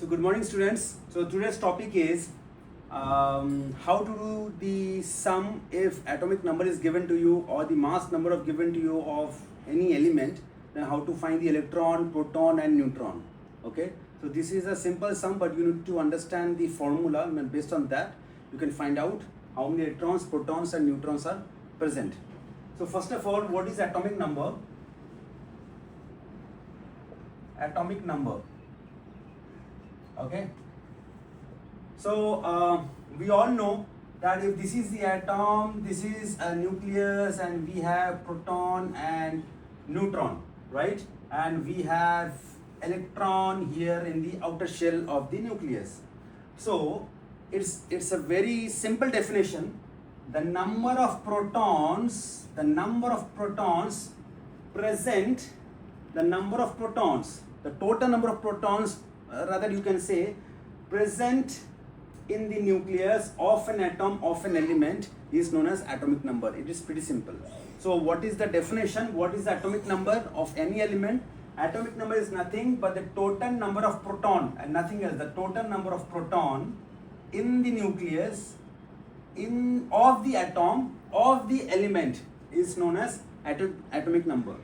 So good morning students. So today's topic is how to do the sum if atomic number is given to you or the mass number of given to you of any element, then how to find the electron, proton and neutron. Okay, so this is a simple sum, but you need to understand the formula, and based on that you can find out how many electrons, protons and neutrons are present. So first of all, what is atomic number? Atomic number. Okay, so we all know that if this is the atom, this is a nucleus, and we have proton and neutron, right? And we have electron here in the outer shell of the nucleus. So it's a very simple definition. The number of protons present, the number of protons, the total number of protons, rather you can say present in the nucleus of an atom, of an element, is known as atomic number. It is pretty simple. So what is the definition? What is the atomic number of any element? Atomic number is nothing but the total number of proton and nothing else. The total number of proton in the nucleus of the atom, of the element, is known as atomic number.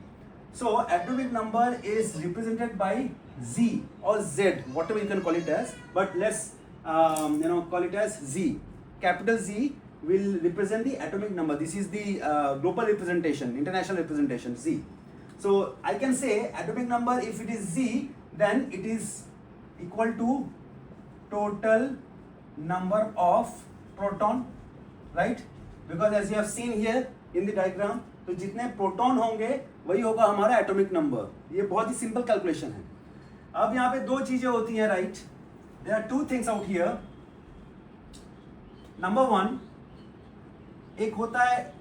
So atomic number is represented by Z or Z, whatever you can call it as, but let's call it as Z. Capital Z will represent the atomic number. This is the global representation, international representation, Z. So I can say atomic number, if it is Z, then it is equal to total number of proton, right? Because as you have seen here in the diagram, तो जितने proton होंगे वही होगा हमारा atomic number. ये बहुत ही simple calculation है. अब यहाँ पे दो चीजें होती हैं, right? There are two things out here. Number one, एक होता है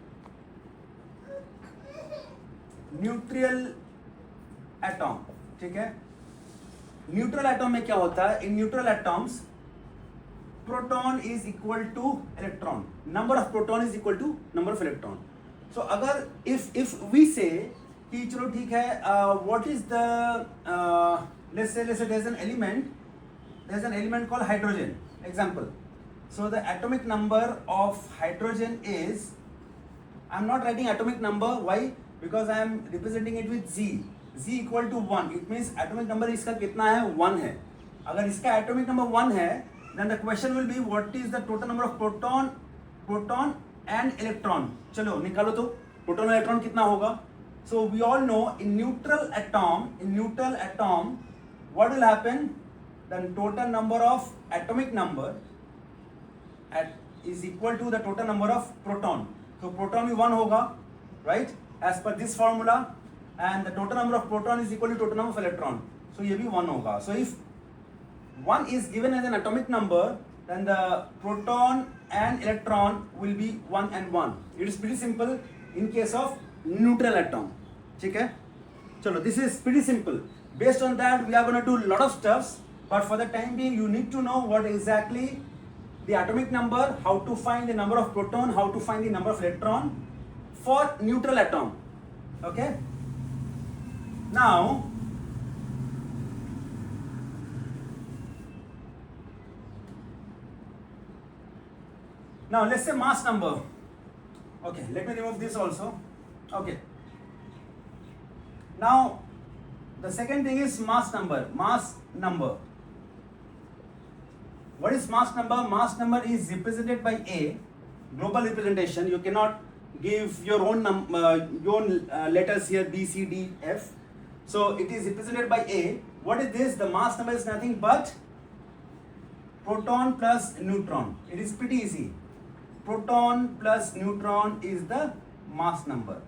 न्यूट्रल एटॉम, ठीक है? न्यूट्रल एटॉम में क्या होता है? In neutral atoms proton is equal to electron, number of proton is equal to number of electron. So अगर इफ वी से कि चलो ठीक है, what is the let's say there's an element called hydrogen, example. So the atomic number of hydrogen is, I'm not writing atomic number. Why? Because I am representing it with Z equal to 1. It means atomic number इसका कितना है? 1 है. अगर इसका atomic number 1 है, then the question will be what is the total number of proton and electron. चलो निकालो तो proton और electron कितना होगा? So we all know in neutral atom what will happen? The total number of atomic number is equal to the total number of proton. So proton भी 1 होगा, right? As per this formula, and the total number of proton is equal to total number of electron. So ये भी 1 होगा. So if 1 is given as an atomic number, then the proton and electron will be 1 and 1. It is pretty simple in case of neutral atom. ठीक है? चलो, this is pretty simple. Based on that, we are going to do a lot of stuffs, but for the time being, you need to know what exactly the atomic number, how to find the number of proton, how to find the number of electron for neutral atom. Okay? Now, let's say mass number. Okay, let me remove this also. Okay. Now, the second thing is mass number. What is mass number? Mass number is represented by A, global representation. You cannot give your own letters here, B, C, D, F. So it is represented by A. What is this? The mass number is nothing but proton plus neutron. It is pretty easy. Proton plus neutron is the mass number.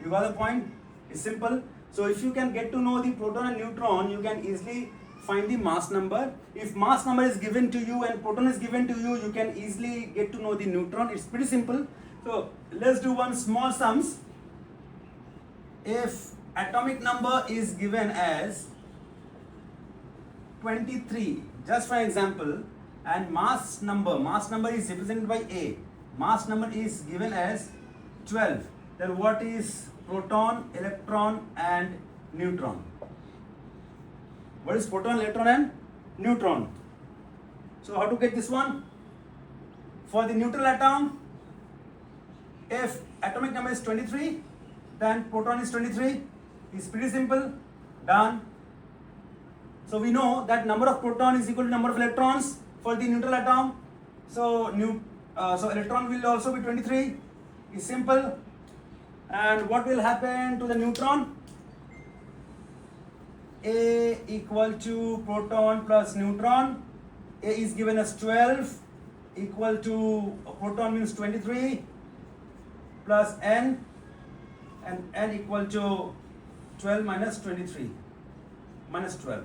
You got the point? It's simple. So if you can get to know the proton and neutron, you can easily find the mass number. If mass number is given to you and proton is given to you, you can easily get to know the neutron. It's pretty simple. So let's do one small sums. If atomic number is given as 23, just for example, and mass number is represented by A, mass number is given as 12, then what is proton, electron and neutron? What is proton, electron and neutron. So how to get this one? For the neutral atom, if atomic number is 23, then proton is 23. It's pretty simple. Done. So we know that number of proton is equal to number of electrons for the neutral atom. So electron will also be 23. It's simple. And what will happen to the neutron? A equal to proton plus neutron. A is given as 12 equal to proton means 23 plus n, and n equal to 12 minus 23 minus 12.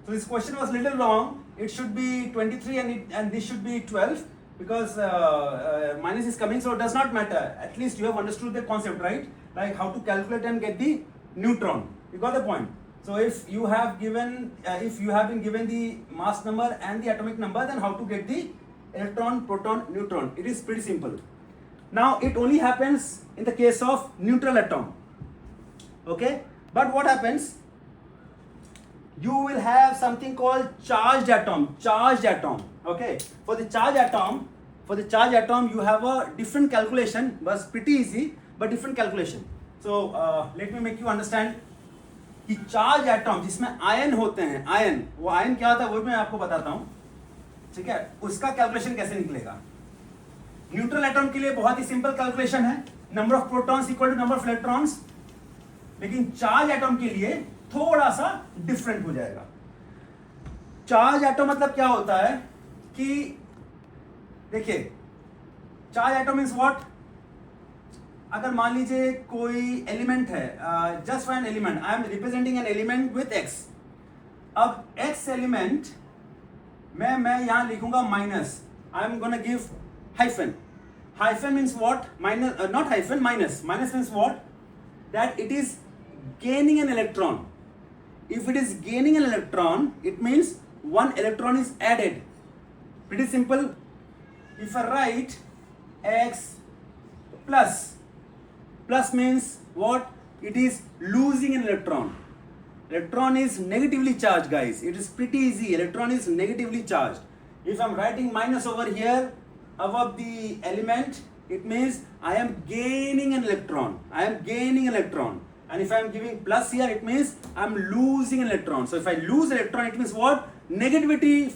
So this question was little long. It should be 23 and this should be 12 because minus is coming, so it does not matter. At least you have understood the concept, right? Like how to calculate and get the neutron. You got the point. So if you have been given the mass number and the atomic number, then how to get the electron, proton, neutron? It is pretty simple. Now it only happens in the case of neutral atom. Okay, but what happens? You will have something called charged atom. Charged atom. Okay, for the charged atom, you have a different calculation. Was pretty easy, but different calculation. So let me make you understand. कि charge atom जिसमें ion होते हैं, ion, वो ion क्या होता है वो मैं आपको बताता हूं, ठीक है? उसका कैलकुलेशन कैसे निकलेगा? न्यूट्रल एटम के लिए बहुत ही सिंपल कैलकुलेशन है, number of protons equal to number of electrons. लेकिन चार्ज एटम के लिए थोड़ा सा डिफरेंट हो जाएगा. चार्ज एटम मतलब क्या होता है कि देखिए, चार्ज एटम मींस व्हाट? अगर मान लीजिए कोई एलिमेंट है, just for an element, I am representing an element with x. अब एक्स एलिमेंट मैं यहां लिखूंगा minus. I am gonna give hyphen. Hyphen means what? Minus, not hyphen, minus. Minus means what? That it is gaining an electron. If it is gaining an electron, it means one electron is added. Pretty simple. If I write x plus, plus means what? It is losing an electron. Electron is negatively charged, guys. It is pretty easy. Electron is negatively charged. If I'm writing minus over here above the element, it means I am gaining an electron. I am gaining an electron. And if I am giving plus here, it means I am losing an electron. So if I lose electron, it means what? Negativity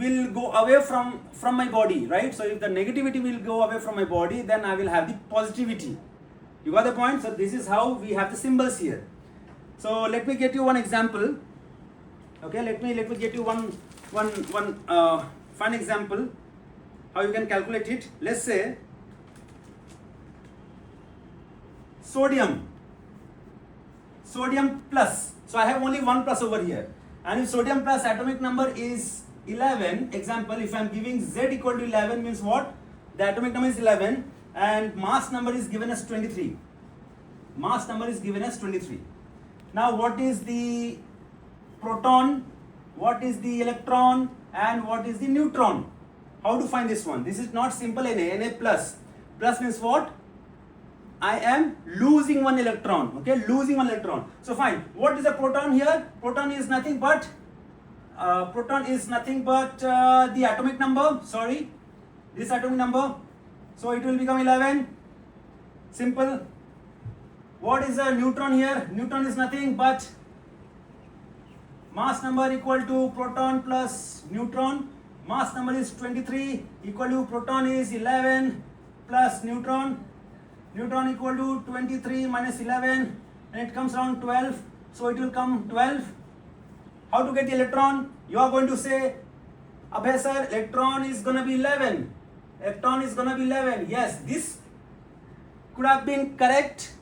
will go away from my body, right? So if the negativity will go away from my body, then I will have the positivity. You got the point? So this is how we have the symbols here. So let me get you one example. Okay, let me get you one fun example how you can calculate it. Let's say sodium plus. So I have only one plus over here, and if sodium plus atomic number is 11, example, if I am giving Z equal to 11 means what? The atomic number is 11 and mass number is given as 23. Mass number is given as 23. Now what is the proton, what is the electron, and what is the neutron? How to find this one? This is not simple. Na plus. Plus means what? I am losing one electron. Okay, losing one electron. So fine. What is a proton here? Proton is nothing but the atomic number. Sorry, this atomic number. So it will become 11. Simple. What is a neutron here? Neutron is nothing but mass number equal to proton plus neutron. Mass number is 23 equal to proton is 11 plus neutron. Neutron equal to 23 minus 11, and it comes around 12. So it will come 12. How to get the electron? You are going to say, Abhay sir, electron is going to be 11. Electron is going to be 11. Yes, this could have been correct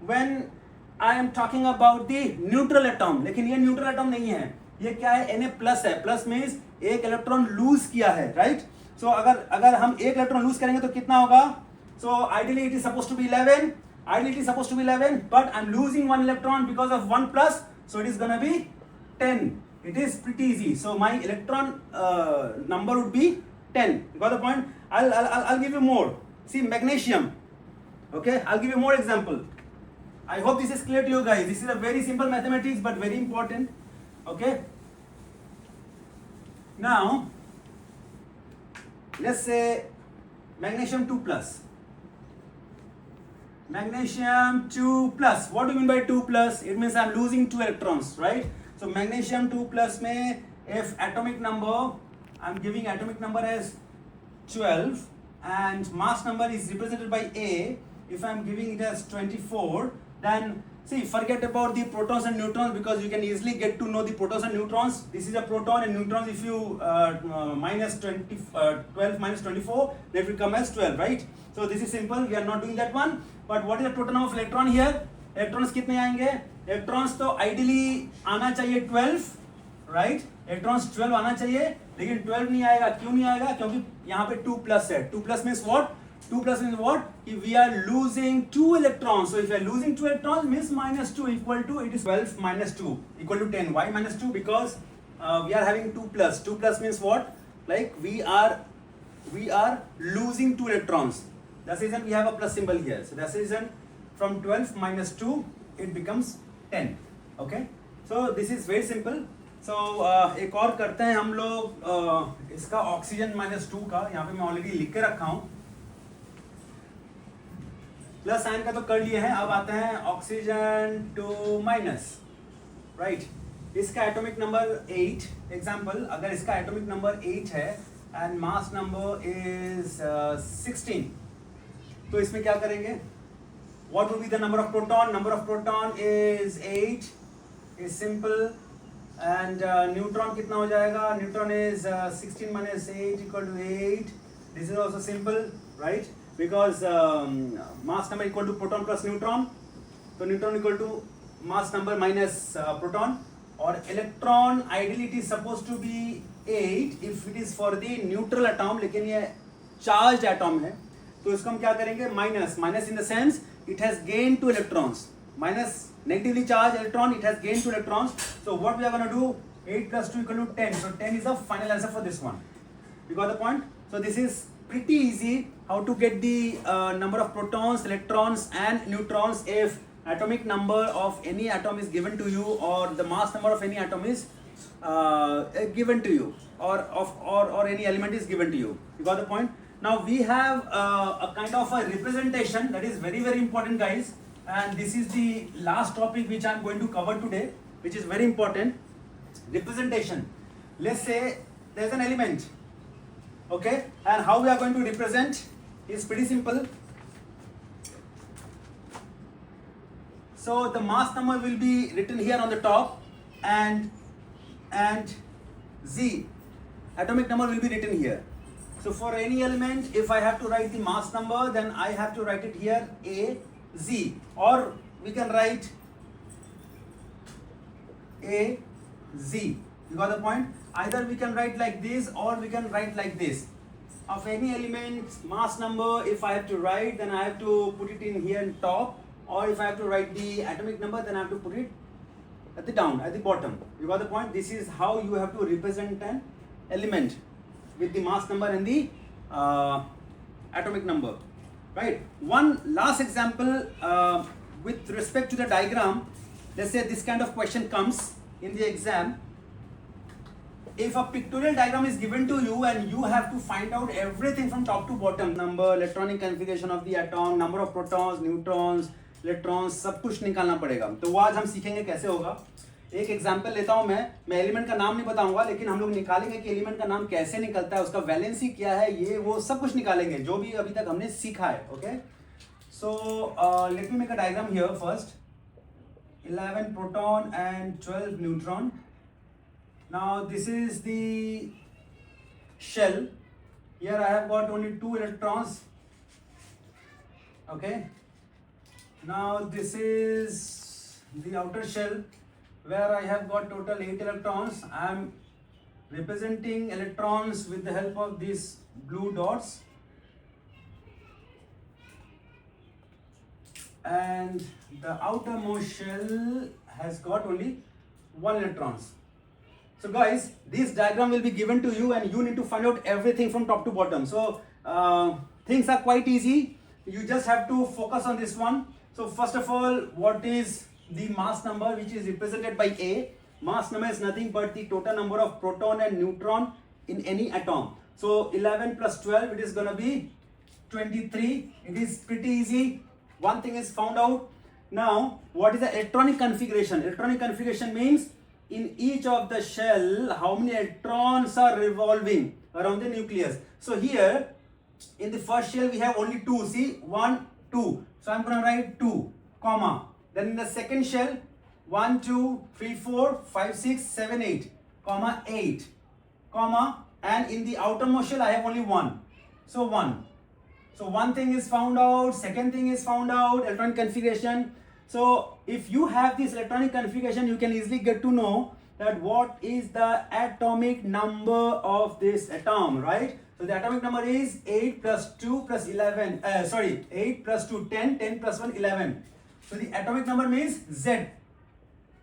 when I am talking about the neutral atom. लेकिन ये neutral atom नहीं है. ये क्या है? Na plus है. Plus means एक electron lose किया है, राइट? सो अगर हम एक इलेक्ट्रॉन लूज करेंगे तो कितना होगा? So ideally it is supposed to be 11. Ideally it is supposed to be 11, but I'm losing one electron because of 1 plus, so it is gonna be 10. It is pretty easy. So my electron number would be 10. You got the point? I'll give you more. See, magnesium. Okay, I'll give you more example. I hope this is clear to you guys. This is a very simple mathematics, but very important. Okay. Now, let's say magnesium 2 plus. Magnesium 2 plus. What do you mean by 2 plus? It means I'm losing 2 electrons, right? So magnesium 2 plus may, if atomic number, I'm giving atomic number as 12 and mass number is represented by A. If I'm giving it as 24, then see, forget about the protons and neutrons because you can easily get to know the protons and neutrons. This is a proton and neutrons. If you minus 12 minus 24, that will come as 12, right? So this is simple. We are not doing that one. But what is the total number of electron here? Electrons कितने आएंगे? Electrons तो ideally आना चाहिए 12, right? Electrons 12 आना चाहिए, लेकिन 12 नहीं आएगा. क्यों नहीं आएगा? क्योंकि यहाँ पे 2 plus है. 2 plus means what? 2 plus means what? If we are losing 2 electrons. So if we are losing 2 electrons means minus 2 equal to, it is 12 minus 2 equal to 10. Why minus 2? Because we are having 2 plus. 2 plus means what? Like we are losing 2 electrons. That's the reason we have a plus symbol here. So that's the reason from 12 minus 2 it becomes 10. Okay. So this is very simple. So एक और करते हैं हम लोग इसका oxygen -2 का. यहाँ पे मैं ऑलरेडी लिख के रखा हूँ. प्लस साइन का तो कर लिए हैं. अब आते हैं ऑक्सीजन टू माइनस, राइट. इसका एटॉमिक नंबर 8. एग्जांपल, अगर इसका एटॉमिक नंबर 8 है एंड मास नंबर इज 16, तो इसमें क्या करेंगे? What would be the number of proton? Number of proton is 8. Is simple. And neutron कितना हो जाएगा? Neutron is 16 minus 8 equal to 8. This is also simple, right? Because mass number equal to proton plus neutron. So neutron equal to mass number minus proton. Or electron ideally it is supposed to be 8 if it is for the neutral atom. लेकिन ये charged atom है, तो इसको हम क्या करेंगे? Minus in the sense it has gained 2 electrons. Minus negatively charged electron, it has gained 2 electrons. So what we are going to do? 8 plus 2 equal to 10. So 10 is the final answer for this one. You got the point? So this is pretty easy how to get the number of protons, electrons and neutrons if atomic number of any atom is given to you or the mass number of any atom is given to you or any element is given to you. You got the point? Now we have a kind of a representation that is very, very important, guys. And this is the last topic which I am going to cover today, which is very important. Representation. Let's say there's an element, okay, and how we are going to represent is pretty simple. So the mass number will be written here on the top, and Z, atomic number will be written here. So for any element, if I have to write the mass number, then I have to write it here A Z, or we can write A Z. You got the point? Either we can write like this or we can write like this. Of any element mass number, if I have to write, then I have to put it in here in top, or if I have to write the atomic number, then I have to put it at the down, at the bottom. You got the point? This is how you have to represent an element with the mass number and the atomic number. Right. One last example with respect to the diagram. Let's say this kind of question comes in the exam. If a pictorial diagram is given to you and you have to find out everything from top to bottom, number, electronic configuration of the atom, number of protons, neutrons, electrons, सब कुछ निकालना पड़ेगा. तो वो आज हम सीखेंगे कैसे होगा. एक एग्जाम्पल लेता हूं मैं एलिमेंट का नाम नहीं बताऊंगा, लेकिन हम लोग निकालेंगे कि एलिमेंट का नाम कैसे निकलता है, उसका वैलेंसी क्या है, ये वो सब कुछ निकालेंगे जो भी अभी तक हमने सीखा है. Okay, so let me make a diagram here. First 11 proton and 12 neutron. Now this is the shell. Here I have got only 2 electrons. Okay, now this is the outer shell where I have got total 8 electrons. I am representing electrons with the help of these blue dots, and the outermost shell has got only 1 electrons. So guys, this diagram will be given to you and you need to find out everything from top to bottom. So things are quite easy. You just have to focus on this one. So first of all, what is the mass number which is represented by A? Mass number is nothing but the total number of proton and neutron in any atom. So 11 plus 12, it is going to be 23. It is pretty easy. One thing is found out. Now, what is the electronic configuration? Electronic configuration means in each of the shell, how many electrons are revolving around the nucleus. So here, in the first shell, we have only 2. See, 1, 2. So I'm going to write 2, comma. Then in the second shell, 1, 2, 3, 4, 5, 6, 7, 8, comma, 8, comma. And in the outermost shell, I have only 1. So 1. So one thing is found out, second thing is found out, electronic configuration. So if you have this electronic configuration, you can easily get to know that what is the atomic number of this atom, right? So the atomic number is 8 plus 2 plus 11, 8 plus 2, 10, 10 plus 1, 11. So the atomic number means Z.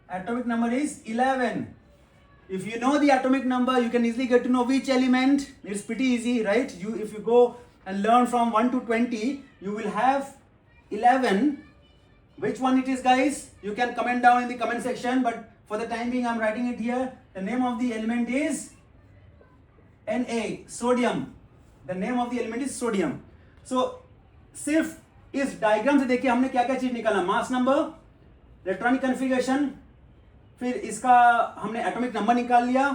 Atomic number is 11. If you know the atomic number, you can easily get to know which element. It's pretty easy, right? If you go and learn from 1 to 20, you will have 11. Which one it is, guys? You can comment down in the comment section, but for the time being, I'm writing it here. The name of the element is Na, sodium. The name of the element is sodium. So, सिर्फ इस diagram से देखिए हमने क्या क्या चीज निकाला, mass number, electronic configuration, फिर इसका हमने एटॉमिक नंबर निकाल लिया,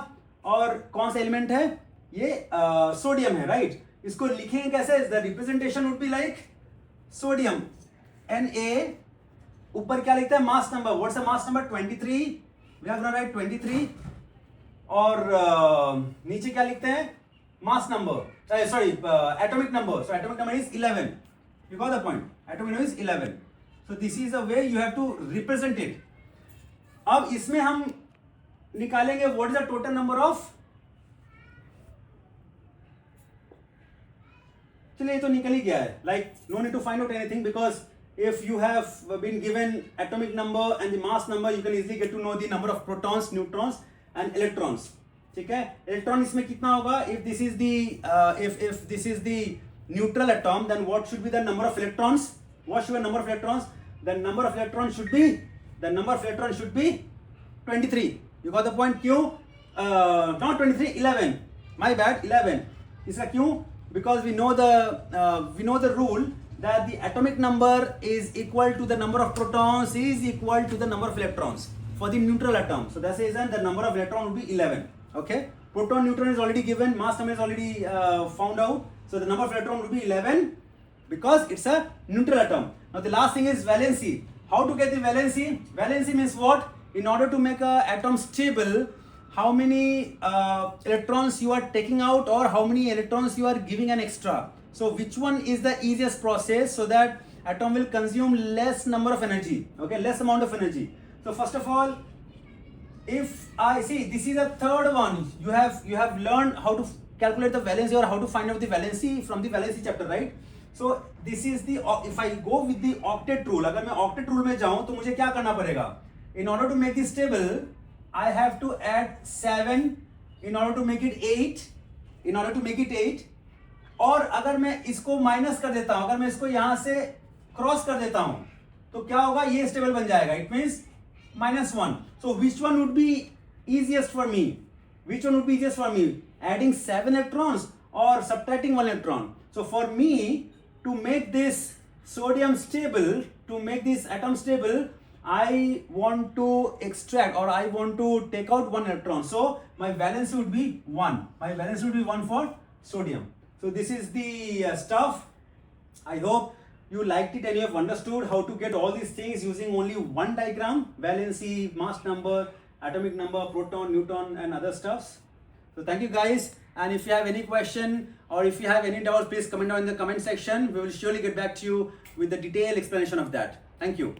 और कौन सा एलिमेंट है ये, सोडियम है, राइट? इसको लिखेंगे कैसे? The representation would be like sodium Na, ऊपर क्या लिखता है, mass number. What's the mass number? 23. We have to write 23. और नीचे क्या लिखते हैं, mass number, sorry atomic number. So atomic number is 11. You got the point? Atomic number is 11. So this is the way you have to represent it. अब इसमें हम निकालेंगे what is the total number of, चलिए ये तो निकल ही गया है. Like no need to find out anything, because if you have been given atomic number and the mass number, you can easily get to know the number of protons, neutrons and electrons. ठीक है? Electron इसमें कितना होगा? If this is the if this is the neutral atom, then what should be the number of electrons? What should be the number of electrons? The number of electrons should be 23. You got the point? क्यों? Not 23, 11. My bad, 11. इसका क्यों? Because we know the rule that the atomic number is equal to the number of protons is equal to the number of electrons for the neutral atom. So that's the reason the number of electron will be 11. Okay, proton, neutron is already given, mass number is already found out. So the number of electron will be 11 because it's a neutral atom. Now the last thing is valency. How to get the valency? Valency means what? In order to make a atom stable, how many electrons you are taking out or how many electrons you are giving an extra. So which one is the easiest process so that atom will consume less number of energy, okay, less amount of energy. So first of all, if I see this is a third one, you have learned how to calculate the valency or how to find out the valency from the valency chapter, right? So this is the, if I go with the octet rule, अगर मैं octet rule में जाऊँ तो मुझे क्या करना पड़ेगा? In order to make this stable, I have to add 7, in order to make it 8, और अगर मैं इसको माइनस कर देता हूं, अगर मैं इसको यहां से क्रॉस कर देता हूं तो क्या होगा, ये स्टेबल बन जाएगा. It means -1. So which one would be easiest for me? Adding 7 electrons और subtracting 1 electron. So for me to make this sodium stable, to make this atom stable, I want to extract or I want to take out 1 electron. So my valence would be 1. My valence would be 1 for sodium. So this is the stuff. I hope you liked it and you have understood how to get all these things using only one diagram: valency, mass number, atomic number, proton, neutron and other stuffs. So thank you guys, and if you have any question or if you have any doubts, please comment down in the comment section. We will surely get back to you with the detailed explanation of that. Thank you.